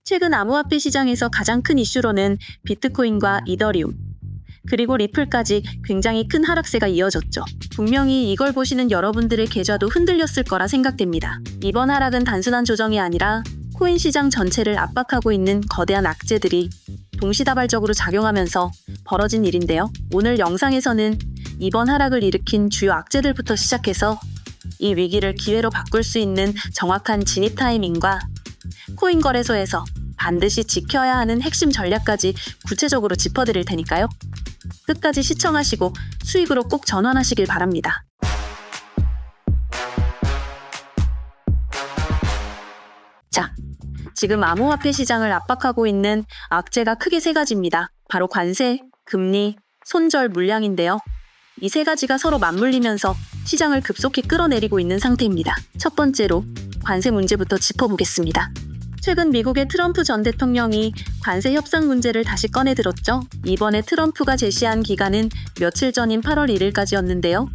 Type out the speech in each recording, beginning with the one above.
최근 암호화폐 시장에서 가장 큰 이슈로는 비트코인과 이더리움, 그리고 리플까지 굉장히 큰 하락세가 이어졌죠. 분명히 이걸 보시는 여러분들의 계좌도 흔들렸을 거라 생각됩니다. 이번 하락은 단순한 조정이 아니라 코인 시장 전체를 압박하고 있는 거대한 악재들이 동시다발적으로 작용하면서 벌어진 일인데요. 오늘 영상에서는 이번 하락을 일으킨 주요 악재들부터 시작해서 이 위기를 기회로 바꿀 수 있는 정확한 진입 타이밍과 코인 거래소에서 반드시 지켜야 하는 핵심 전략까지 구체적으로 짚어드릴 테니까요. 끝까지 시청하시고 수익으로 꼭 전환하시길 바랍니다. 자, 지금 암호화폐 시장을 압박하고 있는 악재가 크게 세 가지입니다. 바로 관세, 금리, 손절 물량인데요. 이 세 가지가 서로 맞물리면서 시장을 급속히 끌어내리고 있는 상태입니다. 첫 번째로 관세 문제부터 짚어보겠습니다. 최근 미국의 트럼프 전 대통령이 관세 협상 문제를 다시 꺼내들었죠. 이번에 트럼프가 제시한 기간은 며칠 전인 8월 1일까지였는데요.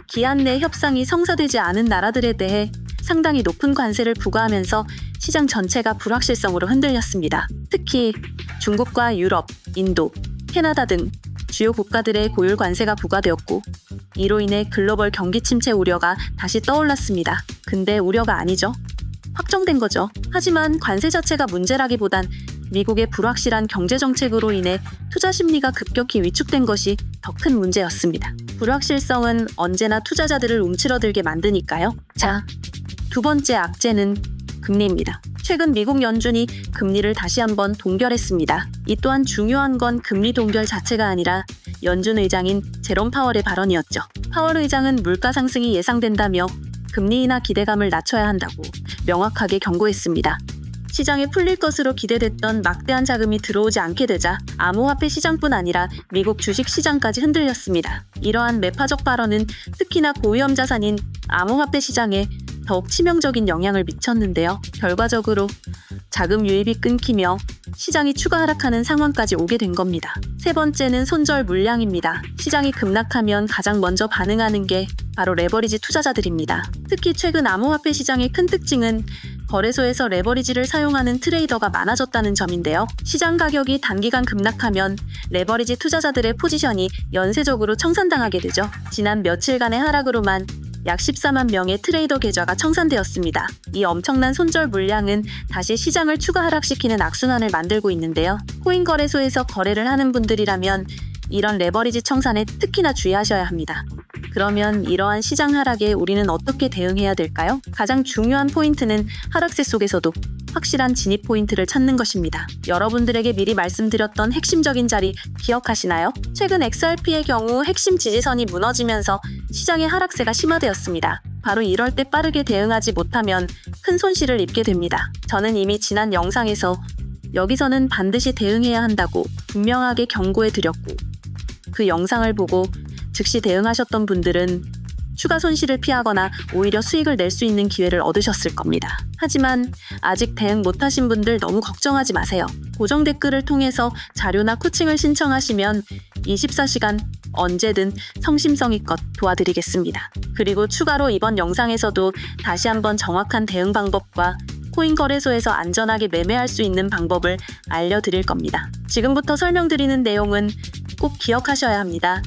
기한 내 협상이 성사되지 않은 나라들에 대해 상당히 높은 관세를 부과하면서 시장 전체가 불확실성으로 흔들렸습니다. 특히 중국과 유럽, 인도, 캐나다 등 주요 국가들의 고율 관세가 부과되었고, 이로 인해 글로벌 경기 침체 우려가 다시 떠올랐습니다. 근데 우려가 아니죠. 확정된 거죠. 하지만 관세 자체가 문제라기보단 미국의 불확실한 경제 정책으로 인해 투자 심리가 급격히 위축된 것이 더 큰 문제였습니다. 불확실성은 언제나 투자자들을 움츠러들게 만드니까요. 자, 두 번째 악재는 금리입니다. 최근 미국 연준이 금리를 다시 한번 동결했습니다. 이 또한 중요한 건 금리 동결 자체가 아니라 연준 의장인 제롬 파월의 발언이었죠. 파월 의장은 물가 상승이 예상된다며 금리 인하 기대감을 낮춰야 한다고 명확하게 경고했습니다. 시장에 풀릴 것으로 기대됐던 막대한 자금이 들어오지 않게 되자 암호화폐 시장뿐 아니라 미국 주식 시장까지 흔들렸습니다. 이러한 매파적 발언은 특히나 고위험 자산인 암호화폐 시장에 더욱 치명적인 영향을 미쳤는데요. 결과적으로 자금 유입이 끊기며 시장이 추가 하락하는 상황까지 오게 된 겁니다. 세 번째는 손절 물량입니다. 시장이 급락하면 가장 먼저 반응하는 게 바로 레버리지 투자자들입니다. 특히 최근 암호화폐 시장의 큰 특징은 거래소에서 레버리지를 사용하는 트레이더가 많아졌다는 점인데요. 시장 가격이 단기간 급락하면 레버리지 투자자들의 포지션이 연쇄적으로 청산당하게 되죠. 지난 며칠간의 하락으로만 약 14만 명의 트레이더 계좌가 청산되었습니다. 이 엄청난 손절 물량은 다시 시장을 추가 하락시키는 악순환을 만들고 있는데요. 코인 거래소에서 거래를 하는 분들이라면 이런 레버리지 청산에 특히나 주의하셔야 합니다. 그러면 이러한 시장 하락에 우리는 어떻게 대응해야 될까요? 가장 중요한 포인트는 하락세 속에서도 확실한 진입 포인트를 찾는 것입니다. 여러분들에게 미리 말씀드렸던 핵심적인 자리 기억하시나요? 최근 XRP의 경우 핵심 지지선이 무너지면서 시장의 하락세가 심화되었습니다. 바로 이럴 때 빠르게 대응하지 못하면 큰 손실을 입게 됩니다. 저는 이미 지난 영상에서 여기서는 반드시 대응해야 한다고 분명하게 경고해 드렸고, 그 영상을 보고 즉시 대응하셨던 분들은 추가 손실을 피하거나 오히려 수익을 낼 수 있는 기회를 얻으셨을 겁니다. 하지만 아직 대응 못하신 분들 너무 걱정하지 마세요. 고정 댓글을 통해서 자료나 코칭을 신청하시면 24시간 언제든 성심성의껏 도와드리겠습니다. 그리고 추가로 이번 영상에서도 다시 한번 정확한 대응 방법과 코인 거래소에서 안전하게 매매할 수 있는 방법을 알려드릴 겁니다. 지금부터 설명드리는 내용은 꼭 기억하셔야 합니다.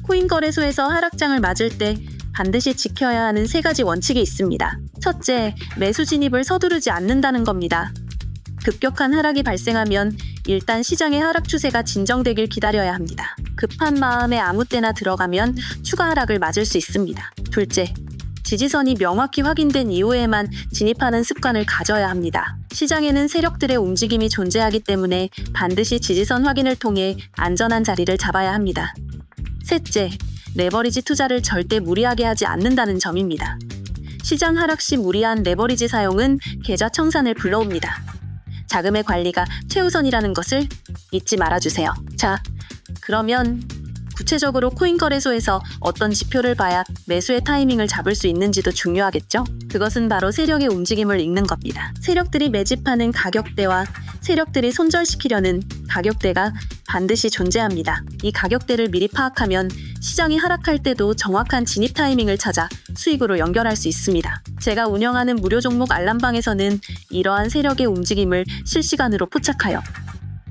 코인 거래소에서 하락장을 맞을 때 반드시 지켜야 하는 세 가지 원칙이 있습니다. 첫째, 매수 진입을 서두르지 않는다는 겁니다. 급격한 하락이 발생하면 일단 시장의 하락 추세가 진정되길 기다려야 합니다. 급한 마음에 아무 때나 들어가면 추가 하락을 맞을 수 있습니다. 둘째, 지지선이 명확히 확인된 이후에만 진입하는 습관을 가져야 합니다. 시장에는 세력들의 움직임이 존재하기 때문에 반드시 지지선 확인을 통해 안전한 자리를 잡아야 합니다. 셋째, 레버리지 투자를 절대 무리하게 하지 않는다는 점입니다. 시장 하락 시 무리한 레버리지 사용은 계좌 청산을 불러옵니다. 자금의 관리가 최우선이라는 것을 잊지 말아주세요. 자, 그러면 구체적으로 코인 거래소에서 어떤 지표를 봐야 매수의 타이밍을 잡을 수 있는지도 중요하겠죠? 그것은 바로 세력의 움직임을 읽는 겁니다. 세력들이 매집하는 가격대와 세력들이 손절시키려는 가격대가 반드시 존재합니다. 이 가격대를 미리 파악하면 시장이 하락할 때도 정확한 진입 타이밍을 찾아 수익으로 연결할 수 있습니다. 제가 운영하는 무료 종목 알람방에서는 이러한 세력의 움직임을 실시간으로 포착하여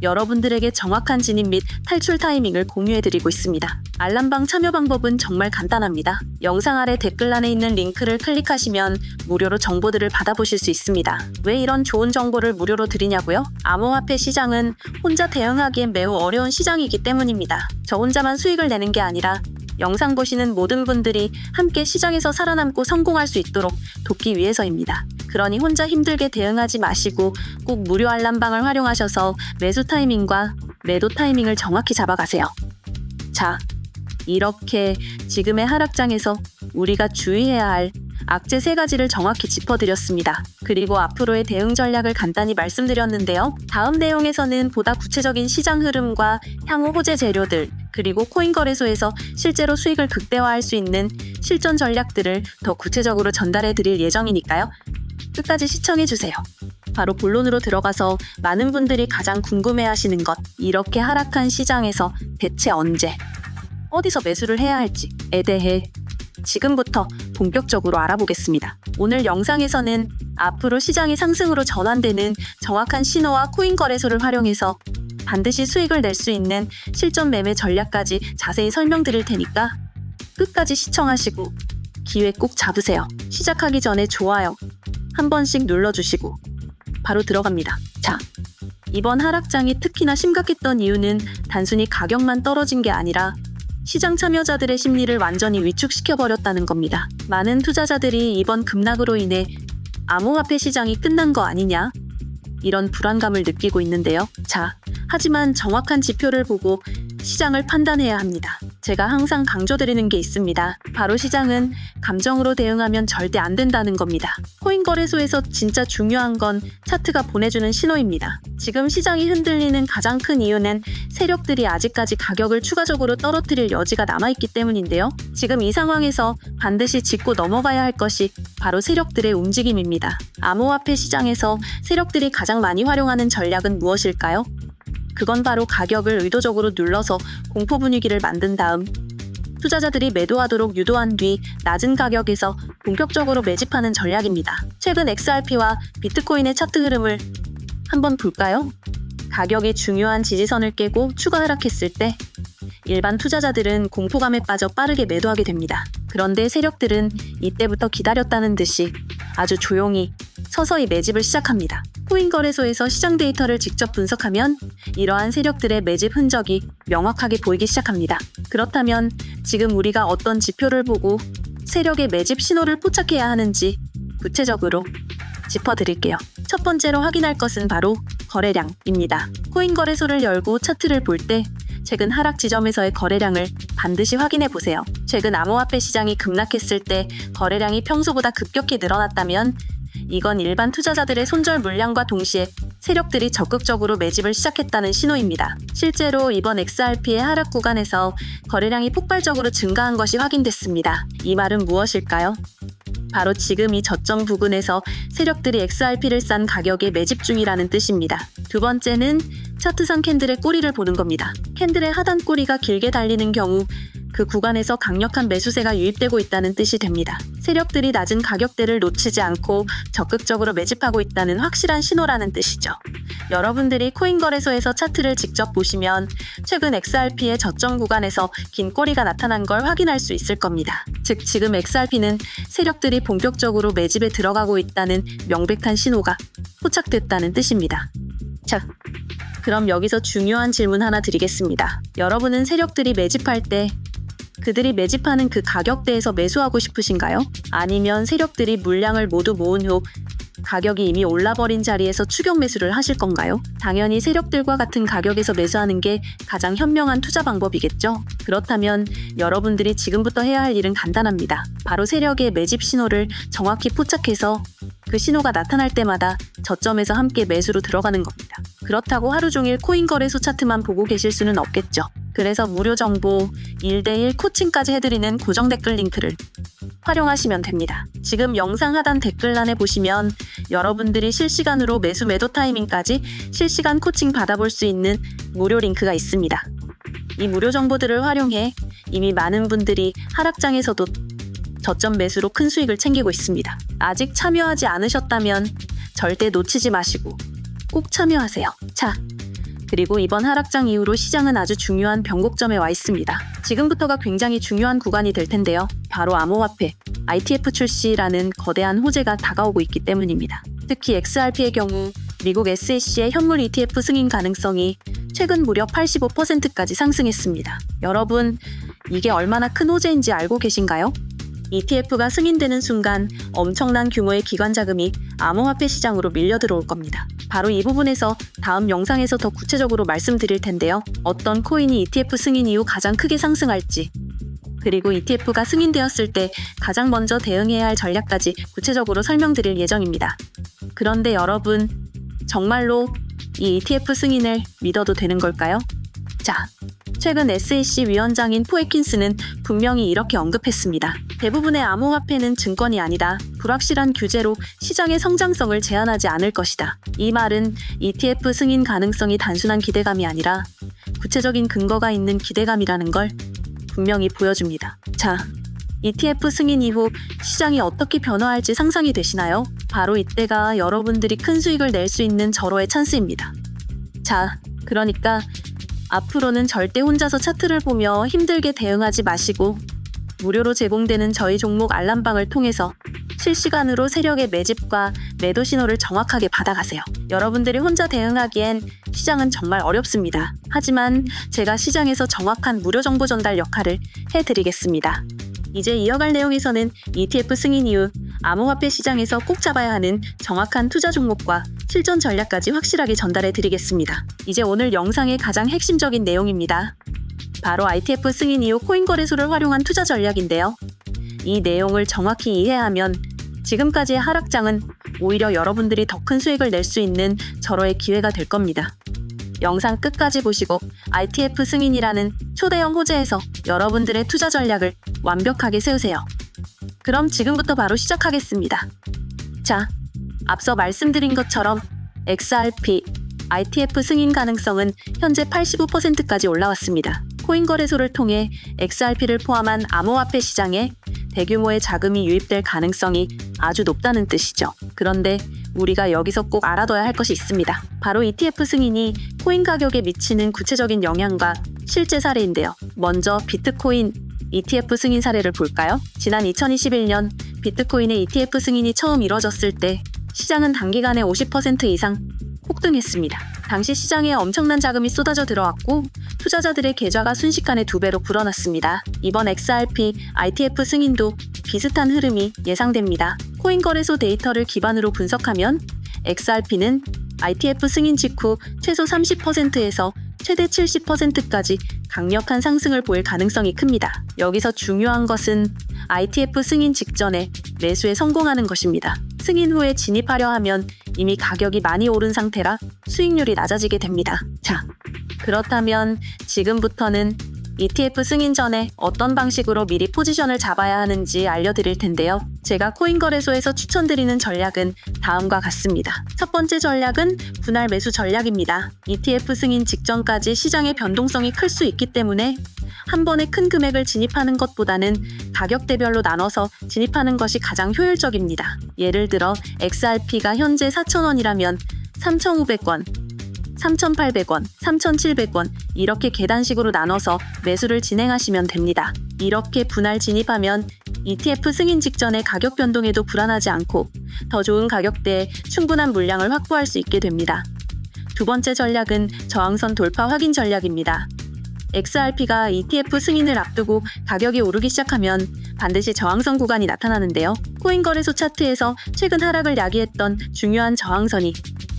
여러분들에게 정확한 진입 및 탈출 타이밍을 공유해드리고 있습니다. 알람방 참여 방법은 정말 간단합니다. 영상 아래 댓글란에 있는 링크를 클릭하시면 무료로 정보들을 받아보실 수 있습니다. 왜 이런 좋은 정보를 무료로 드리냐고요? 암호화폐 시장은 혼자 대응하기엔 매우 어려운 시장이기 때문입니다. 저 혼자만 수익을 내는 게 아니라 영상 보시는 모든 분들이 함께 시장에서 살아남고 성공할 수 있도록 돕기 위해서입니다. 그러니 혼자 힘들게 대응하지 마시고 꼭 무료 알람방을 활용하셔서 매수 타이밍과 매도 타이밍을 정확히 잡아가세요. 자, 이렇게 지금의 하락장에서 우리가 주의해야 할 악재 3가지를 정확히 짚어드렸습니다. 그리고 앞으로의 대응 전략을 간단히 말씀드렸는데요. 다음 내용에서는 보다 구체적인 시장 흐름과 향후 호재 재료들, 그리고 코인 거래소에서 실제로 수익을 극대화할 수 있는 실전 전략들을 더 구체적으로 전달해 드릴 예정이니까요. 끝까지 시청해주세요. 바로 본론으로 들어가서 많은 분들이 가장 궁금해하시는 것, 이렇게 하락한 시장에서 대체 언제, 어디서 매수를 해야 할지에 대해 지금부터 본격적으로 알아보겠습니다. 오늘 영상에서는 앞으로 시장이 상승으로 전환되는 정확한 신호와 코인 거래소를 활용해서 반드시 수익을 낼 수 있는 실전 매매 전략까지 자세히 설명드릴 테니까 끝까지 시청하시고 기회 꼭 잡으세요. 시작하기 전에 좋아요 한 번씩 눌러주시고 바로 들어갑니다. 자, 이번 하락장이 특히나 심각했던 이유는 단순히 가격만 떨어진 게 아니라 시장 참여자들의 심리를 완전히 위축시켜버렸다는 겁니다. 많은 투자자들이 이번 급락으로 인해 암호화폐 시장이 끝난 거 아니냐? 이런 불안감을 느끼고 있는데요. 자, 하지만 정확한 지표를 보고 시장을 판단해야 합니다. 제가 항상 강조드리는 게 있습니다. 바로 시장은 감정으로 대응하면 절대 안 된다는 겁니다. 코인 거래소에서 진짜 중요한 건 차트가 보내주는 신호입니다. 지금 시장이 흔들리는 가장 큰 이유는 세력들이 아직까지 가격을 추가적으로 떨어뜨릴 여지가 남아있기 때문인데요. 지금 이 상황에서 반드시 짚고 넘어가야 할 것이 바로 세력들의 움직임입니다. 암호화폐 시장에서 세력들이 가장 많이 활용하는 전략은 무엇일까요? 그건 바로 가격을 의도적으로 눌러서 공포 분위기를 만든 다음 투자자들이 매도하도록 유도한 뒤 낮은 가격에서 본격적으로 매집하는 전략입니다. 최근 XRP와 비트코인의 차트 흐름을 한번 볼까요? 가격이 중요한 지지선을 깨고 추가 하락했을 때 일반 투자자들은 공포감에 빠져 빠르게 매도하게 됩니다. 그런데 세력들은 이때부터 기다렸다는 듯이 아주 조용히 서서히 매집을 시작합니다. 코인 거래소에서 시장 데이터를 직접 분석하면 이러한 세력들의 매집 흔적이 명확하게 보이기 시작합니다. 그렇다면 지금 우리가 어떤 지표를 보고 세력의 매집 신호를 포착해야 하는지 구체적으로 짚어드릴게요. 첫 번째로 확인할 것은 바로 거래량입니다. 코인 거래소를 열고 차트를 볼 때 최근 하락 지점에서의 거래량을 반드시 확인해 보세요. 최근 암호화폐 시장이 급락했을 때 거래량이 평소보다 급격히 늘어났다면 이건 일반 투자자들의 손절 물량과 동시에 세력들이 적극적으로 매집을 시작했다는 신호입니다. 실제로 이번 XRP의 하락 구간에서 거래량이 폭발적으로 증가한 것이 확인됐습니다. 이 말은 무엇일까요? 바로 지금 이 저점 부근에서 세력들이 XRP를 싼 가격에 매집 중이라는 뜻입니다. 두 번째는 차트상 캔들의 꼬리를 보는 겁니다. 캔들의 하단 꼬리가 길게 달리는 경우 그 구간에서 강력한 매수세가 유입되고 있다는 뜻이 됩니다. 세력들이 낮은 가격대를 놓치지 않고 적극적으로 매집하고 있다는 확실한 신호라는 뜻이죠. 여러분들이 코인 거래소에서 차트를 직접 보시면 최근 XRP의 저점 구간에서 긴 꼬리가 나타난 걸 확인할 수 있을 겁니다. 즉 지금 XRP는 세력들이 본격적으로 매집에 들어가고 있다는 명백한 신호가 포착됐다는 뜻입니다. 자, 그럼 여기서 중요한 질문 하나 드리겠습니다. 여러분은 세력들이 매집할 때 그들이 매집하는 그 가격대에서 매수하고 싶으신가요? 아니면 세력들이 물량을 모두 모은 후 가격이 이미 올라버린 자리에서 추격 매수를 하실 건가요? 당연히 세력들과 같은 가격에서 매수하는 게 가장 현명한 투자 방법이겠죠? 그렇다면 여러분들이 지금부터 해야 할 일은 간단합니다. 바로 세력의 매집 신호를 정확히 포착해서 그 신호가 나타날 때마다 저점에서 함께 매수로 들어가는 겁니다. 그렇다고 하루 종일 코인 거래소 차트만 보고 계실 수는 없겠죠. 그래서 무료 정보 1대1 코칭까지 해드리는 고정 댓글 링크를 활용하시면 됩니다. 지금 영상 하단 댓글란에 보시면 여러분들이 실시간으로 매수 매도 타이밍까지 실시간 코칭 받아볼 수 있는 무료 링크가 있습니다. 이 무료 정보들을 활용해 이미 많은 분들이 하락장에서도 저점 매수로 큰 수익을 챙기고 있습니다. 아직 참여하지 않으셨다면 절대 놓치지 마시고 꼭 참여하세요. 자, 그리고 이번 하락장 이후로 시장은 아주 중요한 변곡점에 와 있습니다. 지금부터가 굉장히 중요한 구간이 될 텐데요. 바로 암호화폐, ITF 출시라는 거대한 호재가 다가오고 있기 때문입니다. 특히 XRP의 경우 미국 SEC의 현물 ETF 승인 가능성이 최근 무려 85%까지 상승했습니다. 여러분, 이게 얼마나 큰 호재인지 알고 계신가요? ETF가 승인되는 순간 엄청난 규모의 기관 자금이 암호화폐 시장으로 밀려 들어올 겁니다. 바로 이 부분에서 다음 영상에서 더 구체적으로 말씀드릴 텐데요. 어떤 코인이 ETF 승인 이후 가장 크게 상승할지, 그리고 ETF가 승인되었을 때 가장 먼저 대응해야 할 전략까지 구체적으로 설명드릴 예정입니다. 그런데 여러분, 정말로 이 ETF 승인을 믿어도 되는 걸까요? 자, 최근 SEC 위원장인 포에킨스는 분명히 이렇게 언급했습니다. 대부분의 암호화폐는 증권이 아니다. 불확실한 규제로 시장의 성장성을 제한하지 않을 것이다. 이 말은 ETF 승인 가능성이 단순한 기대감이 아니라 구체적인 근거가 있는 기대감이라는 걸 분명히 보여줍니다. 자, ETF 승인 이후 시장이 어떻게 변화할지 상상이 되시나요? 바로 이때가 여러분들이 큰 수익을 낼 수 있는 절호의 찬스입니다. 자, 그러니까 앞으로는 절대 혼자서 차트를 보며 힘들게 대응하지 마시고 무료로 제공되는 저희 종목 알람방을 통해서 실시간으로 세력의 매집과 매도 신호를 정확하게 받아가세요. 여러분들이 혼자 대응하기엔 시장은 정말 어렵습니다. 하지만 제가 시장에서 정확한 무료 정보 전달 역할을 해드리겠습니다. 이제 이어갈 내용에서는 ETF 승인 이후 암호화폐 시장에서 꼭 잡아야 하는 정확한 투자 종목과 실전 전략까지 확실하게 전달해 드리겠습니다. 이제 오늘 영상의 가장 핵심적인 내용입니다. 바로 ITF 승인 이후 코인 거래소를 활용한 투자 전략인데요. 이 내용을 정확히 이해하면 지금까지의 하락장은 오히려 여러분들이 더 큰 수익을 낼 수 있는 절호의 기회가 될 겁니다. 영상 끝까지 보시고 ITF 승인이라는 초대형 호재에서 여러분들의 투자 전략을 완벽하게 세우세요. 그럼 지금부터 바로 시작하겠습니다. 자, 앞서 말씀드린 것처럼 XRP, ITF 승인 가능성은 현재 85%까지 올라왔습니다. 코인 거래소를 통해 XRP를 포함한 암호화폐 시장에 대규모의 자금이 유입될 가능성이 아주 높다는 뜻이죠. 그런데 우리가 여기서 꼭 알아둬야 할 것이 있습니다. 바로 ETF 승인이 코인 가격에 미치는 구체적인 영향과 실제 사례인데요. 먼저 비트코인 ETF 승인 사례를 볼까요? 지난 2021년 비트코인의 ETF 승인이 처음 이뤄졌을 때 시장은 단기간에 50% 이상 폭등했습니다. 당시 시장에 엄청난 자금이 쏟아져 들어왔고 투자자들의 계좌가 순식간에 2배로 불어났습니다. 이번 XRP, ITF 승인도 비슷한 흐름이 예상됩니다. 코인 거래소 데이터를 기반으로 분석하면 XRP는 ITF 승인 직후 최소 30%에서 최대 70%까지 강력한 상승을 보일 가능성이 큽니다. 여기서 중요한 것은 ITF 승인 직전에 매수에 성공하는 것입니다. 승인 후에 진입하려 하면 이미 가격이 많이 오른 상태라 수익률이 낮아지게 됩니다. 자, 그렇다면 지금부터는 ETF 승인 전에 어떤 방식으로 미리 포지션을 잡아야 하는지 알려드릴 텐데요. 제가 코인 거래소에서 추천드리는 전략은 다음과 같습니다. 첫 번째 전략은 분할 매수 전략입니다. ETF 승인 직전까지 시장의 변동성이 클 수 있기 때문에 한 번에 큰 금액을 진입하는 것보다는 가격대별로 나눠서 진입하는 것이 가장 효율적입니다. 예를 들어 XRP가 현재 4,000원이라면 3,500원, 3,800원, 3,700원 이렇게 계단식으로 나눠서 매수를 진행하시면 됩니다. 이렇게 분할 진입하면 ETF 승인 직전의 가격 변동에도 불안하지 않고 더 좋은 가격대에 충분한 물량을 확보할 수 있게 됩니다. 두 번째 전략은 저항선 돌파 확인 전략입니다. XRP가 ETF 승인을 앞두고 가격이 오르기 시작하면 반드시 저항선 구간이 나타나는데요. 코인 거래소 차트에서 최근 하락을 야기했던 중요한 저항선이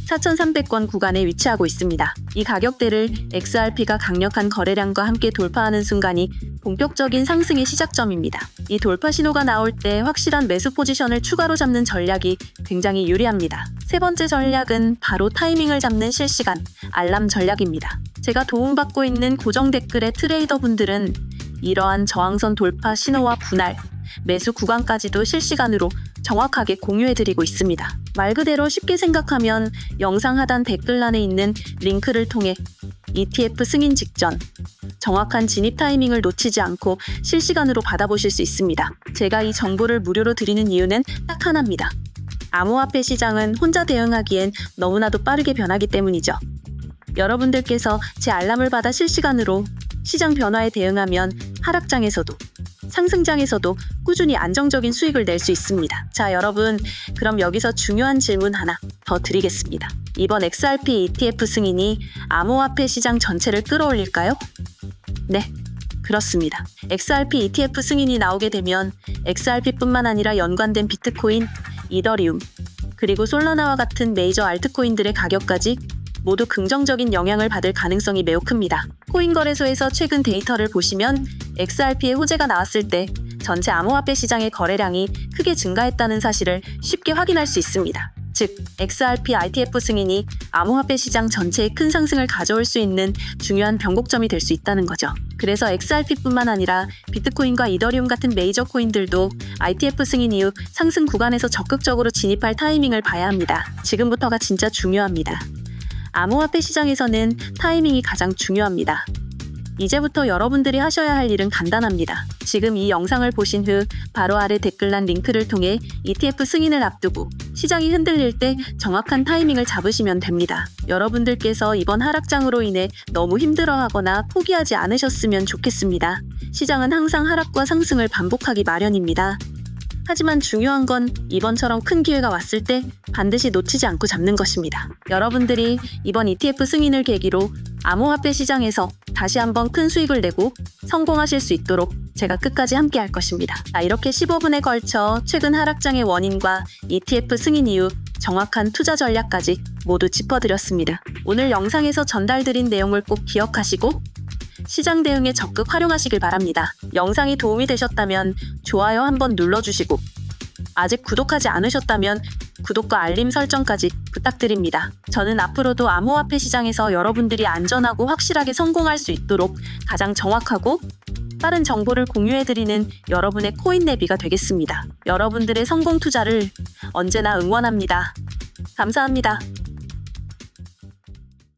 4,300권 구간에 위치하고 있습니다. 이 가격대를 XRP가 강력한 거래량과 함께 돌파하는 순간이 본격적인 상승의 시작점입니다. 이 돌파 신호가 나올 때 확실한 매수 포지션을 추가로 잡는 전략이 굉장히 유리합니다. 세 번째 전략은 바로 타이밍을 잡는 실시간 알람 전략입니다. 제가 도움받고 있는 고정 댓글의 트레이더분들은 이러한 저항선 돌파 신호와 분할, 매수 구간까지도 실시간으로 정확하게 공유해드리고 있습니다. 말 그대로 쉽게 생각하면 영상 하단 댓글란에 있는 링크를 통해 ETF 승인 직전 정확한 진입 타이밍을 놓치지 않고 실시간으로 받아보실 수 있습니다. 제가 이 정보를 무료로 드리는 이유는 딱 하나입니다. 암호화폐 시장은 혼자 대응하기엔 너무나도 빠르게 변하기 때문이죠. 여러분들께서 제 알람을 받아 실시간으로 시장 변화에 대응하면 하락장에서도 상승장에서도 꾸준히 안정적인 수익을 낼 수 있습니다. 자, 여러분, 그럼 여기서 중요한 질문 하나 더 드리겠습니다. 이번 XRP ETF 승인이 암호화폐 시장 전체를 끌어올릴까요? 네, 그렇습니다. XRP ETF 승인이 나오게 되면 XRP뿐만 아니라 연관된 비트코인, 이더리움, 그리고 솔라나와 같은 메이저 알트코인들의 가격까지 모두 긍정적인 영향을 받을 가능성이 매우 큽니다. 코인거래소에서 최근 데이터를 보시면 XRP의 호재가 나왔을 때 전체 암호화폐 시장의 거래량이 크게 증가했다는 사실을 쉽게 확인할 수 있습니다. 즉, XRP ITF 승인이 암호화폐 시장 전체에 큰 상승을 가져올 수 있는 중요한 변곡점이 될 수 있다는 거죠. 그래서 XRP뿐만 아니라 비트코인과 이더리움 같은 메이저 코인들도 ITF 승인 이후 상승 구간에서 적극적으로 진입할 타이밍을 봐야 합니다. 지금부터가 진짜 중요합니다. 암호화폐 시장에서는 타이밍이 가장 중요합니다. 이제부터 여러분들이 하셔야 할 일은 간단합니다. 지금 이 영상을 보신 후 바로 아래 댓글란 링크를 통해 ETF 승인을 앞두고 시장이 흔들릴 때 정확한 타이밍을 잡으시면 됩니다. 여러분들께서 이번 하락장으로 인해 너무 힘들어하거나 포기하지 않으셨으면 좋겠습니다. 시장은 항상 하락과 상승을 반복하기 마련입니다. 하지만 중요한 건 이번처럼 큰 기회가 왔을 때 반드시 놓치지 않고 잡는 것입니다. 여러분들이 이번 ETF 승인을 계기로 암호화폐 시장에서 다시 한번 큰 수익을 내고 성공하실 수 있도록 제가 끝까지 함께 할 것입니다. 이렇게 15분에 걸쳐 최근 하락장의 원인과 ETF 승인 이후 정확한 투자 전략까지 모두 짚어드렸습니다. 오늘 영상에서 전달드린 내용을 꼭 기억하시고 시장 대응에 적극 활용하시길 바랍니다. 영상이 도움이 되셨다면 좋아요 한번 눌러주시고 아직 구독하지 않으셨다면 구독과 알림 설정까지 부탁드립니다. 저는 앞으로도 암호화폐 시장에서 여러분들이 안전하고 확실하게 성공할 수 있도록 가장 정확하고 빠른 정보를 공유해드리는 여러분의 코인내비가 되겠습니다. 여러분들의 성공 투자를 언제나 응원합니다. 감사합니다.